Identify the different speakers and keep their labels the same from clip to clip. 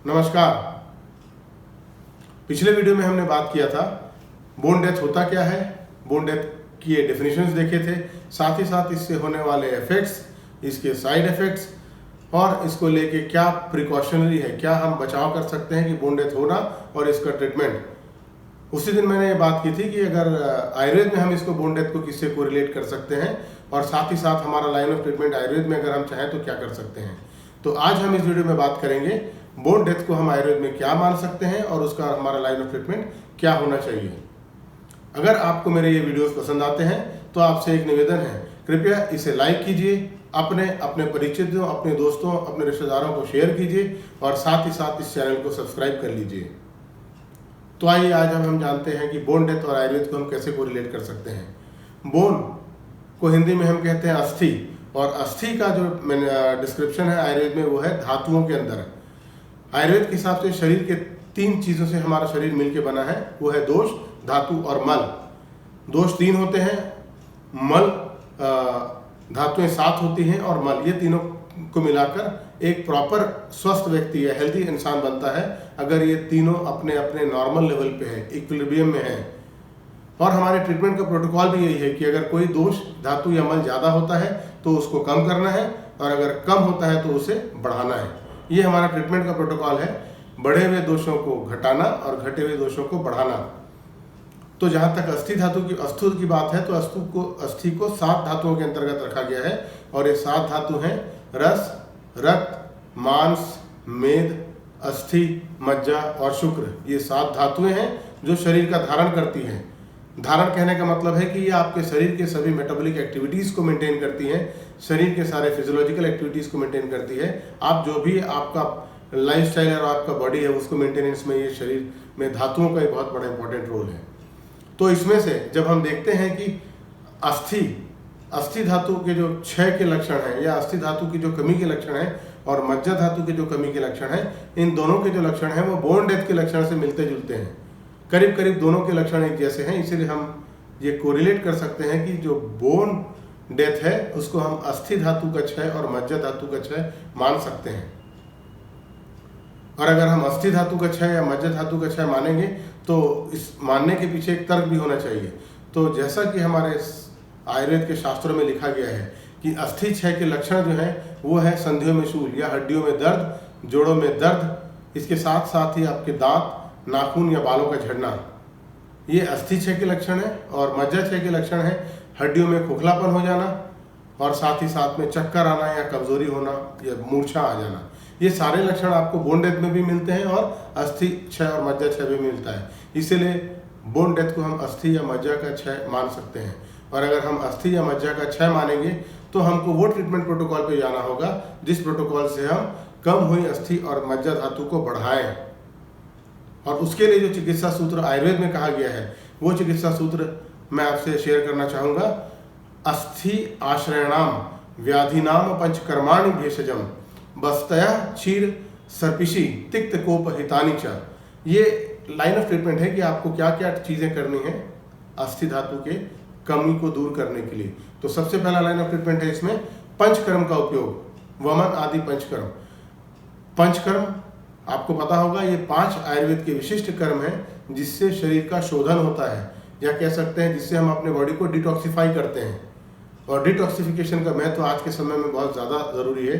Speaker 1: नमस्कार। पिछले वीडियो में हमने बात किया था बोन डेथ होता क्या है, बोन डेथ की डेफिनेशंस देखे थे, साथ ही साथ इससे होने वाले इफेक्ट्स, इसके साइड इफेक्ट्स और इसको लेके क्या प्रिकॉशनरी है, क्या हम बचाव कर सकते हैं कि बोन डेथ होना और इसका ट्रीटमेंट। उसी दिन मैंने ये बात की थी कि अगर आयुर्वेद में हम इसको बोन डेथ को किससे कोरिलेट कर सकते हैं और साथ ही साथ हमारा लाइन ऑफ ट्रीटमेंट आयुर्वेद में अगर हम चाहें तो क्या कर सकते हैं। तो आज हम इस वीडियो में बात करेंगे बोन डेथ को हम आयुर्वेद में क्या मान सकते हैं और उसका हमारा लाइन ऑफ ट्रीटमेंट क्या होना चाहिए। अगर आपको मेरे ये वीडियोस पसंद आते हैं तो आपसे एक निवेदन है, कृपया इसे लाइक कीजिए, अपने परिचितों, अपने दोस्तों, अपने रिश्तेदारों को शेयर कीजिए और साथ ही साथ इस चैनल को सब्सक्राइब कर लीजिए। तो आइए आज हम जानते हैं कि बोन डेथ और आयुर्वेद को हम कैसे कोरिलेट कर सकते हैं। बोन को हिंदी में हम कहते हैं अस्थि, और अस्थि का जो डिस्क्रिप्शन है आयुर्वेद में वो है धातुओं के अंदर। आयुर्वेद के हिसाब से शरीर के 3 चीज़ों से हमारा शरीर मिलके बना है, वो है दोष, धातु और मल। दोष 3 होते हैं, मल धातुएं 7 होती हैं और मल, ये तीनों को मिलाकर एक प्रॉपर स्वस्थ व्यक्ति है, हेल्दी इंसान बनता है अगर ये तीनों अपने अपने नॉर्मल लेवल पे है, इक्विलिब्रियम में है। और हमारे ट्रीटमेंट का प्रोटोकॉल भी यही है कि अगर कोई दोष, धातु या मल ज़्यादा होता है तो उसको कम करना है और अगर कम होता है तो उसे बढ़ाना है। ये हमारा ट्रीटमेंट का प्रोटोकॉल है, बढ़े हुए दोषों को घटाना और घटे हुए दोषों को बढ़ाना। तो जहाँ तक अस्थि धातु की बात है तो अस्थि को 7 धातुओं के अंतर्गत रखा गया है और ये 7 धातु हैं रस, रक्त, मांस, मेद, अस्थि, मज्जा और शुक्र। ये 7 धातुएं हैं जो शरीर का धारण करती हैं। धारण कहने का मतलब है कि ये आपके शरीर के सभी मेटाबॉलिक एक्टिविटीज़ को मेंटेन करती हैं, शरीर के सारे फिजियोलॉजिकल एक्टिविटीज़ को मेंटेन करती है। आप जो भी आपका लाइफस्टाइल और आपका बॉडी है उसको मेंटेनेंस में ये शरीर में धातुओं का एक बहुत बड़ा इंपॉर्टेंट रोल है। तो इसमें से जब हम देखते हैं कि अस्थि धातु के जो क्षय के लक्षण हैं या अस्थि धातु की जो कमी के लक्षण हैं और मज्जा धातु के जो कमी के लक्षण हैं, इन दोनों के जो लक्षण हैं वो बोन डेथ के लक्षण से मिलते जुलते हैं। करीब करीब दोनों के लक्षण एक जैसे हैं, इसीलिए हम ये कोरिलेट कर सकते हैं कि जो बोन डेथ है उसको हम अस्थि धातु का क्षय और मज्जा धातु का क्षय मान सकते हैं। और अगर हम अस्थि धातु का क्षय या मज्जा धातु का क्षय मानेंगे तो इस मानने के पीछे एक तर्क भी होना चाहिए। तो जैसा कि हमारे आयुर्वेद के शास्त्रों में लिखा गया है कि अस्थि क्षय के लक्षण जो हैं वो है संधियों में शूल या हड्डियों में दर्द, जोड़ों में दर्द, इसके साथ साथ ही आपके दांत, नाखून या बालों का झड़ना, ये अस्थि क्षय के लक्षण है। और मज्जा क्षय के लक्षण है हड्डियों में खोखलापन हो जाना और साथ ही साथ में चक्कर आना या कमजोरी होना या मूर्छा आ जाना। ये सारे लक्षण आपको बोन डेथ में भी मिलते हैं और अस्थि क्षय और मज्जा क्षय भी मिलता है। इसीलिए बोन डेथ को हम अस्थि या मज्जा का क्षय मान सकते हैं। और अगर हम अस्थि या मज्जा का क्षय मानेंगे तो हमको वो ट्रीटमेंट प्रोटोकॉल पे जाना होगा जिस प्रोटोकॉल से हम कम हुई अस्थि और मज्जा धातु को बढ़ाएं। और उसके लिए जो चिकित्सा सूत्र आयुर्वेद में कहा गया है वो चिकित्सा सूत्र मैं आपसे शेयर करना चाहूँगा। अस्थि आश्रयणाम व्याधिनाम पंचकर्माणि भेषजम बस्तया क्षीर सर्पिशी तिक्त कोप हितानि च। ये लाइन ऑफ ट्रीटमेंट है कि आपको क्या क्या चीज़ें करनी है अस्थि धातु के कमी को दूर करने के लिए। तो सबसे पहला लाइन ऑफ ट्रीटमेंट है इसमें पंचकर्म का उपयोग, वमन आदि पंचकर्म। पंचकर्म आपको पता होगा ये 5 आयुर्वेद के विशिष्ट कर्म हैं जिससे शरीर का शोधन होता है, या कह सकते हैं जिससे हम अपने बॉडी को डिटॉक्सिफाई करते हैं। और डिटॉक्सिफिकेशन का महत्व आज के समय में बहुत ज़्यादा ज़रूरी है,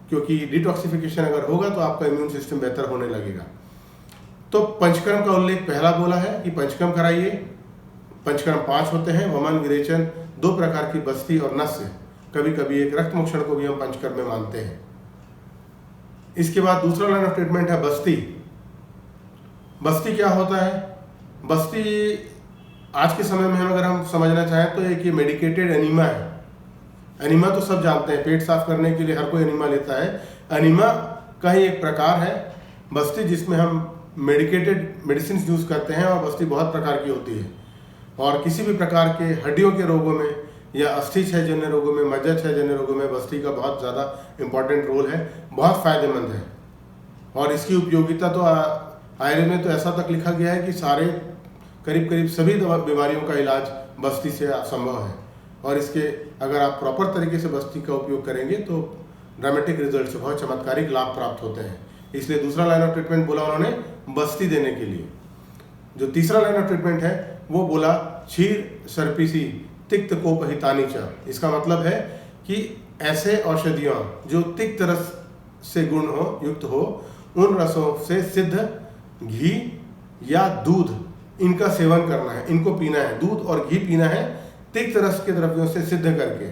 Speaker 1: क्योंकि डिटॉक्सिफिकेशन अगर होगा तो आपका इम्यून सिस्टम बेहतर होने लगेगा। तो पंचकर्म का उल्लेख पहला बोला है कि पंचकर्म कराइए। पंचकर्म 5 होते हैं, वमन, विरेचन, 2 प्रकार की बस्ती और नस्य, कभी कभी एक रक्त मोक्षण को भी हम पंचकर्म में मानते हैं। इसके बाद दूसरा लाइन ऑफ ट्रीटमेंट है बस्ती। बस्ती क्या होता है? बस्ती आज के समय में अगर हम समझना चाहें तो एक ये मेडिकेटेड एनीमा है। एनीमा तो सब जानते हैं, पेट साफ करने के लिए हर कोई एनीमा लेता है। एनीमा का ही एक प्रकार है बस्ती, जिसमें हम मेडिकेटेड मेडिसिन यूज करते हैं और बस्ती बहुत प्रकार की होती है। और किसी भी प्रकार के हड्डियों के रोगों में या अस्थि क्षय जन्य रोगों में, मज्जा क्षय जन्य रोगों में बस्ती का बहुत ज़्यादा इंपॉर्टेंट रोल है, बहुत फायदेमंद है। और इसकी उपयोगिता तो आयुर्वेद में तो ऐसा तक लिखा गया है कि सारे करीब करीब सभी बीमारियों का इलाज बस्ती से संभव है। और इसके अगर आप प्रॉपर तरीके से बस्ती का उपयोग करेंगे तो ड्रामेटिक रिजल्ट से बहुत चमत्कारिक लाभ प्राप्त होते हैं। इसलिए दूसरा लाइन ऑफ ट्रीटमेंट बोला उन्होंने बस्ती देने के लिए। जो तीसरा लाइन ऑफ ट्रीटमेंट है वो बोला क्षीर सर्पिसी तिक्त कोपहितानी च। इसका मतलब है कि ऐसे औषधियाँ जो तिक्त रस से गुण हो युक्त हो, उन रसों से सिद्ध घी या दूध इनका सेवन करना है, इनको पीना है। दूध और घी पीना है तिक्त रस के द्रव्यों से सिद्ध करके।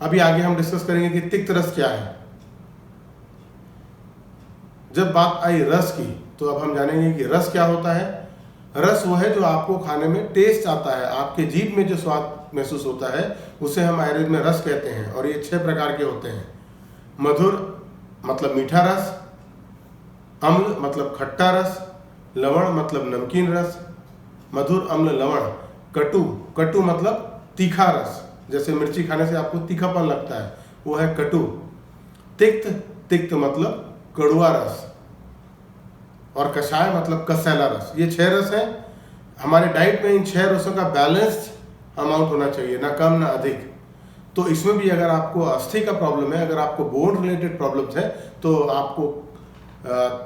Speaker 1: अभी आगे हम डिस्कस करेंगे कि तिक्त रस क्या है। जब बात आई रस की तो अब हम जानेंगे कि रस क्या होता है। रस वो है जो आपको खाने में टेस्ट आता है, आपके जीभ में जो स्वाद महसूस होता है उसे हम आयुर्वेद में रस कहते हैं। और ये 6 प्रकार के होते हैं। मधुर मतलब मीठा रस, अम्ल मतलब खट्टा रस, लवण मतलब नमकीन रस, मधुर अम्ल लवण, कटु, कटु मतलब तीखा रस, जैसे मिर्ची खाने से आपको तीखापन लगता है वो है कटु, तिक्त, तिक्त मतलब कड़वा रस, और कषाय मतलब कसैला रस। ये 6 रस हैं। हमारे डाइट में इन 6 रसों का बैलेंस्ड अमाउंट होना चाहिए, ना कम ना अधिक। तो इसमें भी अगर आपको अस्थि का प्रॉब्लम है, अगर आपको बोन रिलेटेड प्रॉब्लम्स है, तो आपको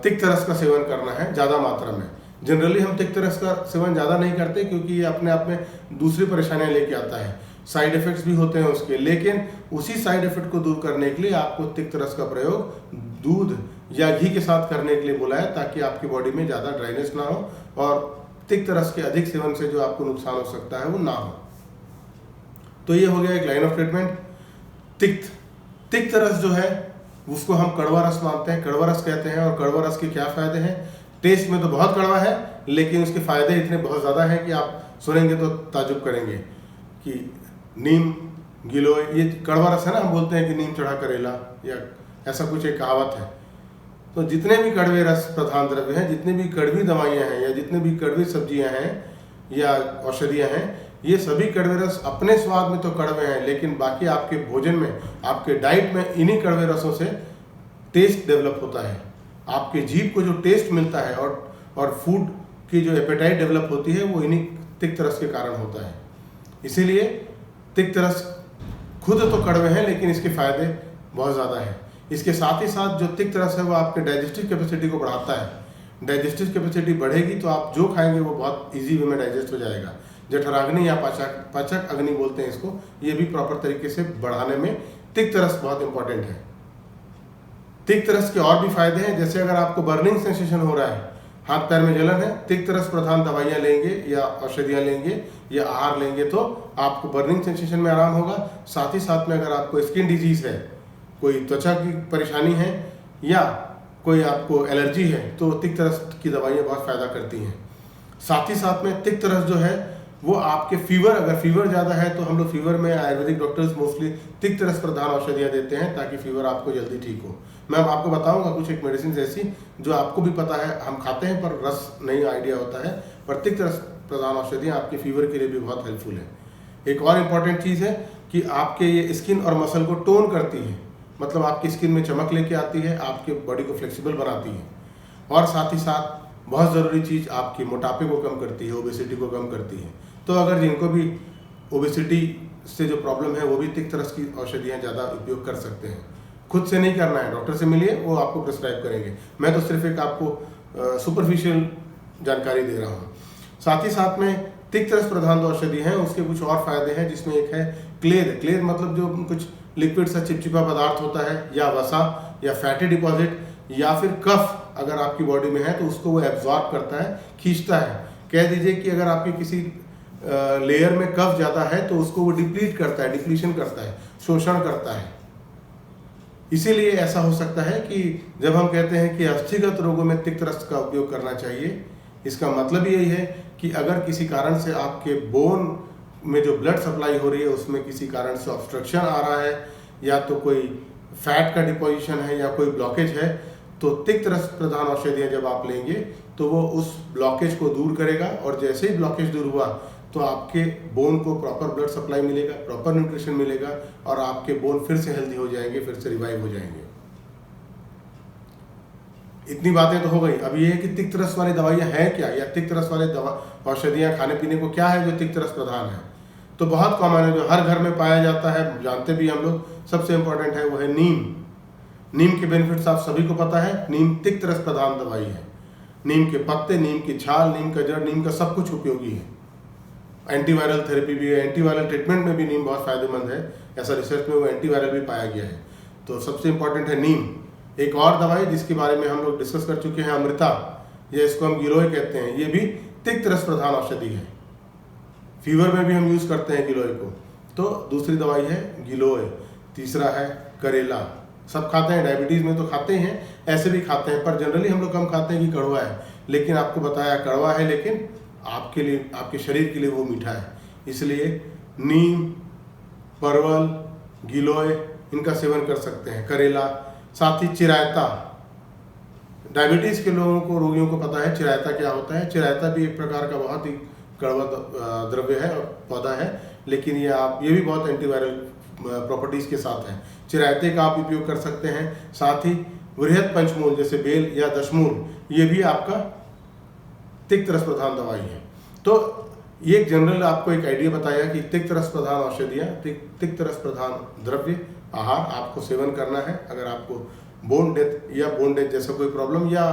Speaker 1: तिक्त रस का सेवन करना है ज़्यादा मात्रा में। जनरली हम तिक्त रस का सेवन ज़्यादा नहीं करते क्योंकि ये अपने आप में दूसरी परेशानियां लेके आता है, साइड इफ़ेक्ट्स भी होते हैं उसके। लेकिन उसी साइड इफ़ेक्ट को दूर करने के लिए आपको तिक्त रस का प्रयोग दूध या घी के साथ करने के लिए बोला है, ताकि आपकी बॉडी में ज़्यादा ड्राइनेस ना हो और तिक्त रस के अधिक सेवन से जो आपको नुकसान हो सकता है वो ना हो। तो ये हो गया एक लाइन ऑफ ट्रीटमेंट। तिक्त, तिक्त रस जो है उसको हम कड़वा रस मानते हैं, कड़वा रस कहते हैं। और कड़वा रस के क्या फ़ायदे हैं? टेस्ट में तो बहुत कड़वा है, लेकिन उसके फ़ायदे इतने बहुत ज़्यादा हैं कि आप सुनेंगे तो ताजुब करेंगे कि नीम गिलोय, ये कड़वा रस है ना, हम बोलते हैं कि नीम चढ़ा करेला, या ऐसा कुछ एक कहावत है। तो जितने भी कड़वे रस प्रधान द्रव्य हैं, जितने भी कड़वी दवाइयाँ हैं, या जितने भी कड़वी सब्जियाँ हैं या औषधियाँ हैं, ये सभी कड़वे रस अपने स्वाद में तो कड़वे हैं, लेकिन बाकी आपके भोजन में, आपके डाइट में इन्हीं कड़वे रसों से टेस्ट डेवलप होता है। आपके जीभ को जो टेस्ट मिलता है और फूड की जो एपेटाइट डेवलप होती है वो इन्हीं तिक्त रस के कारण होता है। इसीलिए तिक्त रस खुद तो कड़वे हैं, लेकिन इसके फायदे बहुत ज़्यादा हैं। इसके साथ ही साथ जो तिक्त रस है वो आपके डाइजेस्टिव कैपेसिटी को बढ़ाता है। डाइजेस्टिव कैपेसिटी बढ़ेगी तो आप जो खाएंगे वो बहुत ईजी वे में डाइजेस्ट हो जाएगा। जठराग्नि या पाचक अग्नि बोलते हैं इसको, ये भी प्रॉपर तरीके से बढ़ाने में तिक्त रस बहुत इंपॉर्टेंट है। तिक्त रस के और भी फायदे हैं, जैसे अगर आपको बर्निंग सेंसेशन हो रहा है, हाथ पैर में जलन है, तिक्त रस प्रधान दवाइयाँ लेंगे या औषधियाँ लेंगे या आहार लेंगे तो आपको बर्निंग सेंसेशन में आराम होगा। साथ ही साथ में अगर आपको स्किन डिजीज़ है, कोई त्वचा की परेशानी है या कोई आपको एलर्जी है, तो तिक्त रस की दवाइयाँ बहुत फ़ायदा करती हैं। साथ ही साथ में तिक्त रस जो है वो आपके फीवर, अगर फीवर ज़्यादा है तो हम लोग फीवर में आयुर्वेदिक डॉक्टर्स मोस्टली तिक्त रस प्रधान औषधियाँ देते हैं ताकि फीवर आपको जल्दी ठीक हो। मैं अब आपको बताऊंगा कुछ एक मेडिसिन ऐसी जो आपको भी पता है, हम खाते हैं पर रस नहीं आइडिया होता है, पर तिक्त रस प्रधान औषधियाँ आपके फीवर के लिए भी बहुत हेल्पफुल है। एक और इम्पॉर्टेंट चीज़ है कि आपके ये स्किन और मसल को टोन करती है, मतलब आपकी स्किन में चमक लेके आती है, आपके बॉडी को फ्लेक्सिबल बनाती है। और साथ ही साथ बहुत ज़रूरी चीज़ आपकी मोटापे को कम करती है, ओबेसिटी को कम करती है। तो अगर जिनको भी ओबेसिटी से जो प्रॉब्लम है वो भी तिक्त रस की औषधियाँ ज़्यादा उपयोग कर सकते हैं। खुद से नहीं करना है, डॉक्टर से मिलिए, वो आपको प्रिस्क्राइब करेंगे। मैं तो सिर्फ एक आपको सुपरफिशियल जानकारी दे रहा हूँ। साथ ही साथ में तिक्त रस प्रधान जो औषधि हैं उसके कुछ और फायदे हैं, जिसमें एक है क्लेद। क्लेद मतलब जो कुछ लिक्विड सा चिपचिपा पदार्थ होता है, या वसा या फैटी डिपॉजिट या फिर कफ अगर आपकी बॉडी में है तो उसको वो एब्जॉर्ब करता है, खींचता है। कह दीजिए कि अगर आपकी किसी लेयर में कफ ज़्यादा है तो उसको वो डिप्लीट करता है, डिप्लीशन करता है, शोषण करता है। इसीलिए ऐसा हो सकता है कि जब हम कहते हैं कि अस्थिगत रोगों में तिक्त रस का उपयोग करना चाहिए, इसका मतलब यही है कि अगर किसी कारण से आपके बोन में जो ब्लड सप्लाई हो रही है उसमें किसी कारण से ऑब्स्ट्रक्शन आ रहा है, या तो कोई फैट का डिपोजिशन है या कोई ब्लॉकेज है, तो तिक्त रस प्रधान औषधियाँ जब आप लेंगे तो वो उस ब्लॉकेज को दूर करेगा। और जैसे ही ब्लॉकेज दूर हुआ तो आपके बोन को प्रॉपर ब्लड सप्लाई मिलेगा, प्रॉपर न्यूट्रिशन मिलेगा और आपके बोन फिर से हेल्दी हो जाएंगे, फिर से रिवाइव हो जाएंगे। इतनी बातें तो हो गई। अब ये है कि तिक्त रस वाली दवाइयाँ हैं क्या, या तिक्त रस वाले औषधियाँ खाने पीने को क्या है जो तिक्त रस प्रधान है। तो बहुत कॉमन है, जो हर घर में पाया जाता है, जानते भी हम लोग। सबसे इम्पोर्टेंट है वो है नीम। नीम के बेनिफिट्स आप सभी को पता है। नीम तिक्त रस प्रधान दवाई है। नीम के पत्ते, नीम की छाल, नीम का जड़, नीम का सब कुछ उपयोगी है। एंटीवायरल थेरेपी भी है, एंटीवायरल ट्रीटमेंट में भी नीम बहुत फायदेमंद है। ऐसा रिसर्च में वो एंटीवायरल भी पाया गया है। तो सबसे इंपॉर्टेंट है नीम। एक और दवाई जिसके बारे में हम लोग डिस्कस कर चुके हैं, अमृता, या इसको हम गिलोय कहते हैं, ये भी तिक्त रस प्रधान औषधि है। फीवर में भी हम यूज़ करते हैं गिलोय को। तो दूसरी दवाई है गिलोय। तीसरा है करेला। सब खाते हैं, डायबिटीज़ में तो खाते हैं, ऐसे भी खाते हैं, पर जनरली हम लोग कम खाते हैं कि कड़वा है। लेकिन आपको बताया कड़वा है, लेकिन आपके लिए, आपके शरीर के लिए वो मीठा है। इसलिए नीम, परवल, गिलोय, इनका सेवन कर सकते हैं। करेला, साथ ही चिरायता। डायबिटीज़ के लोगों को, रोगियों को पता है चिरायता क्या होता है। चिरायता भी एक प्रकार का बहुत ही कड़वा द्रव्य है और पौधा है, लेकिन ये भी बहुत एंटीवायरल प्रॉपर्टीज़ के साथ है। चिरायते का आप उपयोग कर सकते हैं। साथ ही वृहद पंचमूल जैसे बेल या दशमूल, ये भी आपका तिक्त रस प्रधान दवाई है। तो ये जनरल आपको एक आइडिया बताया कि तिक्त रस प्रधान औषधियाँ, तिक्त रस प्रधान द्रव्य आहार आपको सेवन करना है। अगर आपको बोन डेथ या बोन डेथ जैसा कोई प्रॉब्लम या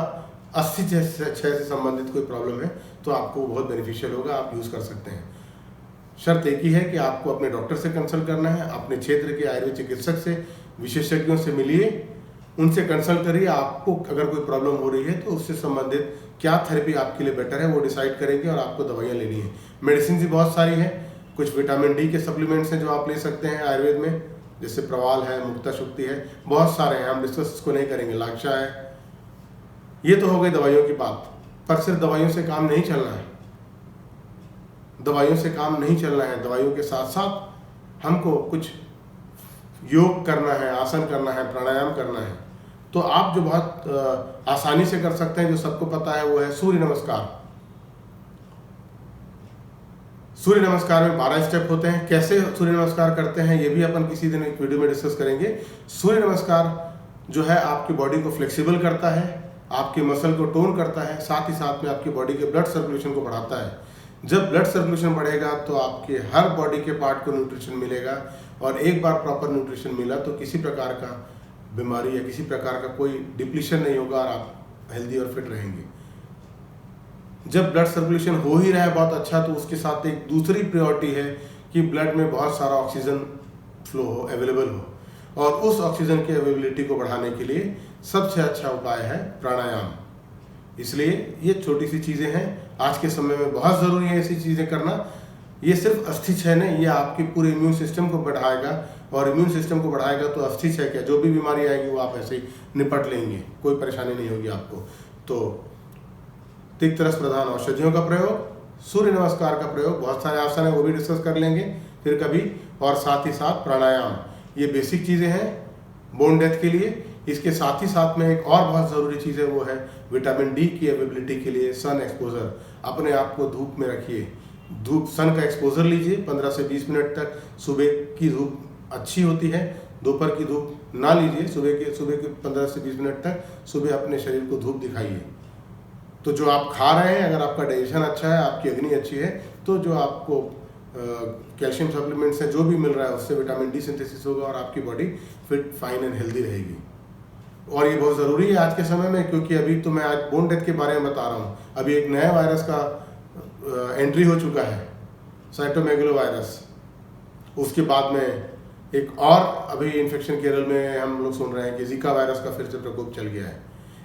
Speaker 1: अस्थि क्षय से संबंधित कोई प्रॉब्लम है, तो आपको बहुत बेनिफिशियल होगा, आप यूज़ कर सकते हैं। शर्त एक ही है कि आपको अपने डॉक्टर से कंसल्ट करना है, अपने क्षेत्र के आयुर्वेद चिकित्सक से, विशेषज्ञों से मिलिए, उनसे कंसल्ट करिए। आपको अगर कोई प्रॉब्लम हो रही है तो उससे संबंधित क्या थेरेपी आपके लिए बेटर है वो डिसाइड करेंगे और आपको दवाइयाँ लेनी है। मेडिसिन भी बहुत सारी है। कुछ विटामिन डी के सप्लीमेंट्स हैं जो आप ले सकते हैं आयुर्वेद में, जैसे प्रवाल है, मुक्ता शुक्ति है, बहुत सारे हैं, हम डिस्कस इसको नहीं करेंगे। लाक्षा है। ये तो हो गई दवाइयों की बात, पर सिर्फ दवाइयों से काम नहीं चलना है। दवाइयों से काम नहीं चलना है, दवाइयों के साथ साथ हमको कुछ योग करना है, आसन करना है, प्राणायाम करना है। तो आप जो बहुत आसानी से कर सकते हैं, जो सबको पता है, वो है सूर्य नमस्कार। सूर्य नमस्कार में 12 स्टेप होते हैं। कैसे सूर्य नमस्कार करते हैं ये भी अपन किसी दिन एक वीडियो में डिस्कस करेंगे। सूर्य नमस्कार जो है आपकी बॉडी को फ्लेक्सिबल करता है, आपके मसल को टोन करता है, साथ ही साथ में आपकी बॉडी के ब्लड सर्कुलेशन को बढ़ाता है। जब ब्लड सर्कुलेशन बढ़ेगा तो आपके हर बॉडी के पार्ट को न्यूट्रिशन मिलेगा, और एक बार प्रॉपर न्यूट्रिशन मिला तो किसी प्रकार का बीमारी या किसी प्रकार का कोई डिप्लीशन नहीं होगा और आप हेल्दी और फिट रहेंगे। जब ब्लड सर्कुलेशन हो ही रहा है बहुत अच्छा, तो उसके साथ एक दूसरी प्रायोरिटी है कि ब्लड में बहुत सारा ऑक्सीजन फ्लो हो, अवेलेबल हो, और उस ऑक्सीजन की अवेलेबिलिटी को बढ़ाने के लिए सबसे अच्छा उपाय है प्राणायाम। इसलिए ये छोटी सी चीज़ें हैं, आज के समय में बहुत ज़रूरी है ऐसी चीज़ें करना। ये सिर्फ अस्थि क्षय नहीं, ये आपके पूरे इम्यून सिस्टम को बढ़ाएगा, और इम्यून सिस्टम को बढ़ाएगा तो अस्थि क्षय क्या, जो भी बीमारी आएगी वो आप ऐसे ही निपट लेंगे, कोई परेशानी नहीं होगी आपको। तो तिक्त रस प्रधान औषधियों का प्रयोग, सूर्य नमस्कार का प्रयोग, बहुत सारे आसन है वो भी डिस्कस कर लेंगे फिर कभी, और साथ ही साथ प्राणायाम, ये बेसिक चीज़ें हैं बोन डेथ के लिए। इसके साथ ही साथ में एक और बहुत ज़रूरी चीज़ है, वो है विटामिन डी की अवेलेबिलिटी के लिए सन एक्सपोजर। अपने आप को धूप में रखिए, धूप, सन का एक्सपोजर लीजिए 15 से 20 मिनट तक। सुबह की धूप अच्छी होती है, दोपहर की धूप ना लीजिए, सुबह के 15 से 20 मिनट तक सुबह अपने शरीर को धूप दिखाइए। तो जो आप खा रहे हैं, अगर आपका डाइजेशन अच्छा है, आपकी अग्नि अच्छी है, तो जो आपको कैल्शियम सप्लीमेंट्स हैं जो भी मिल रहा है, उससे विटामिन डी सिंथेसिस होगा और आपकी body fit, fine and healthy रहेगी। और ये बहुत ज़रूरी है आज के समय में, क्योंकि अभी तो मैं आज बोन डेथ के बारे में बता रहा हूँ, अभी एक नया वायरस का एंट्री हो चुका है, साइटोमेगलो वायरस। उसके बाद में एक और अभी इन्फेक्शन केरल में हम लोग सुन रहे हैं कि जीका वायरस का फिर से प्रकोप चल गया है।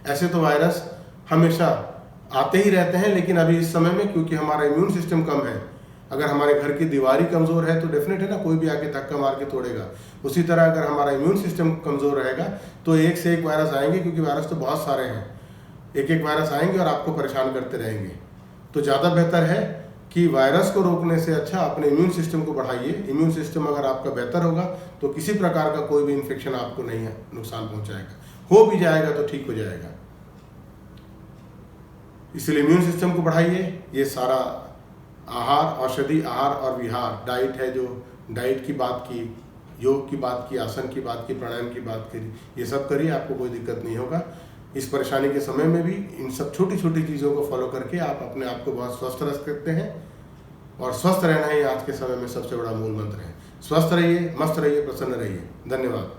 Speaker 1: ऐसे तो वायरस हमेशा आते ही रहते हैं, लेकिन अभी इस समय में क्योंकि हमारा इम्यून सिस्टम कम है, अगर हमारे घर की दीवार ही कमज़ोर है तो डेफिनेट है ना, कोई भी आके धक्का मार के तोड़ेगा। उसी तरह अगर हमारा इम्यून सिस्टम कमज़ोर रहेगा तो एक से एक वायरस आएंगे, क्योंकि वायरस तो बहुत सारे हैं, एक एक वायरस आएंगे और आपको परेशान करते रहेंगे। तो ज़्यादा बेहतर है कि वायरस को रोकने से अच्छा अपने इम्यून सिस्टम को बढ़ाइए। इम्यून सिस्टम अगर आपका बेहतर होगा तो किसी प्रकार का कोई भी इन्फेक्शन आपको नहीं नुकसान पहुँचाएगा, हो भी जाएगा तो ठीक हो जाएगा। इसलिए इम्यून सिस्टम को बढ़ाइए। ये सारा आहार, औषधि आहार और विहार, डाइट है, जो डाइट की बात की, योग की बात की, आसन की बात की, प्राणायाम की बात करी, ये सब करिए, आपको कोई दिक्कत नहीं होगा। इस परेशानी के समय में भी इन सब छोटी छोटी चीज़ों को फॉलो करके आप अपने आप को बहुत स्वस्थ रख सकते हैं, और स्वस्थ रहना ही आज के समय में सबसे बड़ा मूल मंत्र है। स्वस्थ रहिए, मस्त रहिए, प्रसन्न रहिए। धन्यवाद।